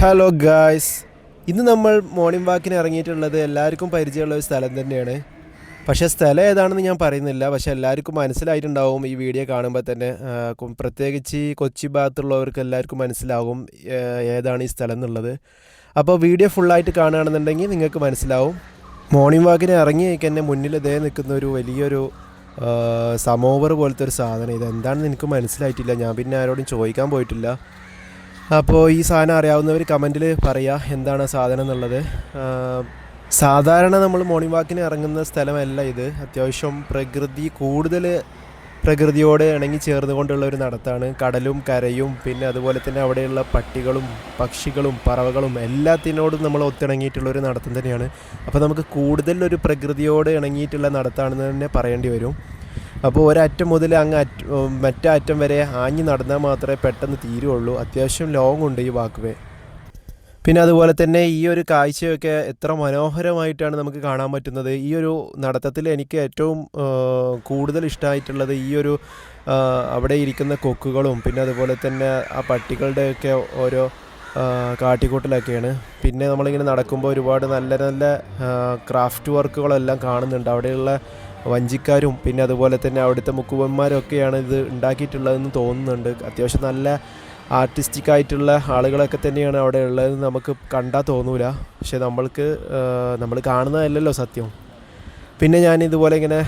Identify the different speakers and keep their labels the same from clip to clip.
Speaker 1: Hello guys, ഇന്ന് നമ്മൾ morning വാക്കിന് ഇറങ്ങിയിട്ടുള്ളത് എല്ലാവർക്കും പരിചയമുള്ള ഒരു സ്ഥലം തന്നെയാണ്. പക്ഷേ സ്ഥലം ഏതാണെന്ന് ഞാൻ പറയുന്നില്ല, പക്ഷേ എല്ലാവർക്കും മനസ്സിലായിട്ടുണ്ടാവും ഈ വീഡിയോ കാണുമ്പോൾ തന്നെ. പ്രത്യേകിച്ച് ഈ കൊച്ചി ഭാഗത്തുള്ളവർക്ക് എല്ലാവർക്കും മനസ്സിലാവും ഏതാണ് ഈ സ്ഥലം എന്നുള്ളത്. അപ്പോൾ വീഡിയോ ഫുള്ളായിട്ട് കാണുകയാണെന്നുണ്ടെങ്കിൽ നിങ്ങൾക്ക് മനസ്സിലാവും. മോർണിംഗ് വാക്കിന് ഇറങ്ങി തന്നെ മുന്നിൽ ഇതേ നിൽക്കുന്ന ഒരു വലിയൊരു സമോവർ പോലത്തെ ഒരു സാധനം. ഇതെന്താണെന്ന് എനിക്ക് മനസ്സിലായിട്ടില്ല, ഞാൻ പിന്നെ ആരോടും ചോദിക്കാൻ പോയിട്ടില്ല. അപ്പോൾ ഈ സാധനം അറിയാവുന്നവർ കമൻറ്റിൽ പറയുക എന്താണ് സാധനം എന്നുള്ളത്. സാധാരണ നമ്മൾ മോർണിംഗ് വാക്കിന് ഇറങ്ങുന്ന സ്ഥലമല്ല ഇത്. അത്യാവശ്യം കൂടുതൽ പ്രകൃതിയോട് ഇണങ്ങി ചേർന്നുകൊണ്ടുള്ള ഒരു നടത്താണ്. കടലും കരയും പിന്നെ അതുപോലെ തന്നെ അവിടെയുള്ള പട്ടികളും പക്ഷികളും പറവകളും എല്ലാത്തിനോടും നമ്മൾ ഒത്തിണങ്ങിയിട്ടുള്ളൊരു നടത്തം തന്നെയാണ്. അപ്പോൾ നമുക്ക് കൂടുതലൊരു പ്രകൃതിയോട് ഇണങ്ങിയിട്ടുള്ള നടത്താണെന്ന് തന്നെ പറയേണ്ടി വരും. അപ്പോൾ ഒരറ്റം മുതൽ മറ്റേ അറ്റം വരെ ആഞ്ഞ് നടന്നാൽ മാത്രമേ പെട്ടെന്ന് തീരുള്ളൂ. അത്യാവശ്യം ലോങ് ഉണ്ട് ഈ വാക്ക് വേ. പിന്നെ അതുപോലെ തന്നെ ഈ ഒരു കാഴ്ചയൊക്കെ എത്ര മനോഹരമായിട്ടാണ് നമുക്ക് കാണാൻ പറ്റുന്നത്. ഈ ഒരു നടത്തത്തിൽ എനിക്ക് ഏറ്റവും കൂടുതൽ ഇഷ്ടമായിട്ടുള്ളത് ഈ ഒരു അവിടെ ഇരിക്കുന്ന കൊക്കുകളും പിന്നെ അതുപോലെ തന്നെ ആ പട്ടികളുടെയൊക്കെ ഓരോ കാട്ടിക്കൂട്ടലൊക്കെയാണ്. പിന്നെ നമ്മളിങ്ങനെ നടക്കുമ്പോൾ ഒരുപാട് നല്ല നല്ല ക്രാഫ്റ്റ് വർക്കുകളെല്ലാം കാണുന്നുണ്ട്. അവിടെയുള്ള വഞ്ചിക്കാരും പിന്നെ അതുപോലെ തന്നെ അവിടുത്തെ മുക്കുവന്മാരൊക്കെയാണ് ഇത് ഉണ്ടാക്കിയിട്ടുള്ളതെന്ന് തോന്നുന്നുണ്ട്. അത്യാവശ്യം നല്ല ആർട്ടിസ്റ്റിക് ആയിട്ടുള്ള ആളുകളൊക്കെ തന്നെയാണ് അവിടെ ഉള്ളതെന്ന് നമുക്ക് കണ്ടാൽ തോന്നൂല. പക്ഷെ നമ്മൾ കാണുന്നതല്ലല്ലോ സത്യം. പിന്നെ ഞാൻ ഇതുപോലെ ഇങ്ങനെ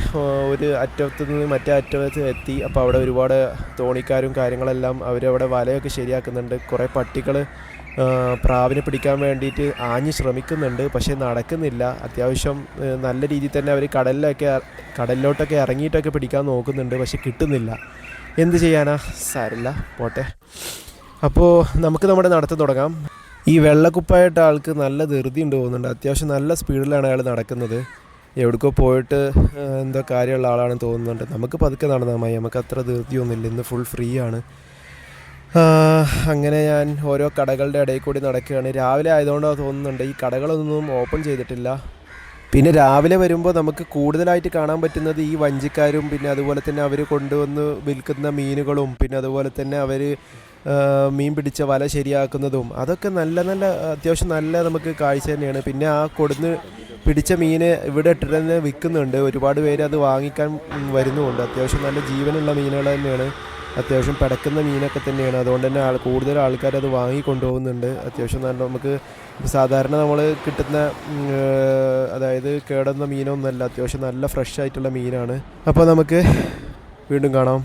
Speaker 1: ഒരു അറ്റത്ത് നിന്ന് മറ്റേ അറ്റത്ത് എത്തി. അപ്പോൾ അവിടെ ഒരുപാട് തോണിക്കാരും കാര്യങ്ങളെല്ലാം അവരവിടെ വലയൊക്കെ ശരിയാക്കുന്നുണ്ട്. കുറേ പട്ടികൾ പ്രാവിനെ പിടിക്കാൻ വേണ്ടിയിട്ട് ആഞ്ഞ് ശ്രമിക്കുന്നുണ്ട്, പക്ഷേ നടക്കുന്നില്ല. അത്യാവശ്യം നല്ല രീതിയിൽ തന്നെ അവർ കടലിലോട്ടൊക്കെ ഇറങ്ങിയിട്ടൊക്കെ പിടിക്കാൻ നോക്കുന്നുണ്ട്, പക്ഷെ കിട്ടുന്നില്ല. എന്ത് ചെയ്യാനാ, സാരില്ല, പോട്ടെ. അപ്പോൾ നമുക്ക് നമ്മുടെ നടത്തം തുടങ്ങാം. ഈ വെള്ളക്കുപ്പായിട്ട് ആൾക്ക് നല്ല ധൃതി ഉണ്ട് തോന്നുന്നുണ്ട്. അത്യാവശ്യം നല്ല സ്പീഡിലാണ് അയാൾ നടക്കുന്നത്. എവിടേക്കോ പോയിട്ട് എന്തോ കാര്യമുള്ള ആളാണെന്ന് തോന്നുന്നുണ്ട്. നമുക്ക് പതുക്കെ നടന്നാൽ മതി, നമുക്ക് അത്ര ധൃതിയൊന്നുമില്ല. ഇന്ന് ഫുൾ ഫ്രീ ആണ്. അങ്ങനെ ഞാൻ ഓരോ കടകളുടെ ഇടയിൽ കൂടി നടക്കുകയാണ്. രാവിലെ ആയതുകൊണ്ടോ തോന്നുന്നുണ്ട് ഈ കടകളൊന്നും ഓപ്പൺ ചെയ്തിട്ടില്ല. പിന്നെ രാവിലെ വരുമ്പോൾ നമുക്ക് കൂടുതലായിട്ട് കാണാൻ പറ്റുന്നത് ഈ വഞ്ചിക്കാരും പിന്നെ അതുപോലെ തന്നെ അവർ കൊണ്ടുവന്ന് വിൽക്കുന്ന മീനുകളും പിന്നെ അതുപോലെ തന്നെ അവർ മീൻ പിടിച്ച വല ശരിയാക്കുന്നതും അതൊക്കെ നല്ല നല്ല അത്യാവശ്യം നല്ല നമുക്ക് കാഴ്ച തന്നെയാണ്. പിന്നെ ആ കൊടുന്ന് പിടിച്ച മീന് ഇവിടെ ഇട്ടിട്ട് തന്നെ വിൽക്കുന്നുണ്ട്. ഒരുപാട് പേര് അത് വാങ്ങിക്കാൻ വരുന്നുമുണ്ട്. അത്യാവശ്യം നല്ല ജീവനുള്ള മീനുകൾ തന്നെയാണ്. അത്യാവശ്യം പിടക്കുന്ന മീനൊക്കെ തന്നെയാണ്. അതുകൊണ്ട് തന്നെ കൂടുതൽ ആൾക്കാർ അത് വാങ്ങിക്കൊണ്ടുപോകുന്നുണ്ട്. അത്യാവശ്യം നല്ല നമുക്ക് സാധാരണ നമ്മൾ കിട്ടുന്ന അതായത് കേടുന്ന മീനൊന്നുമല്ല, അത്യാവശ്യം നല്ല ഫ്രഷ് ആയിട്ടുള്ള മീനാണ്. അപ്പോൾ നമുക്ക് വീണ്ടും കാണാം.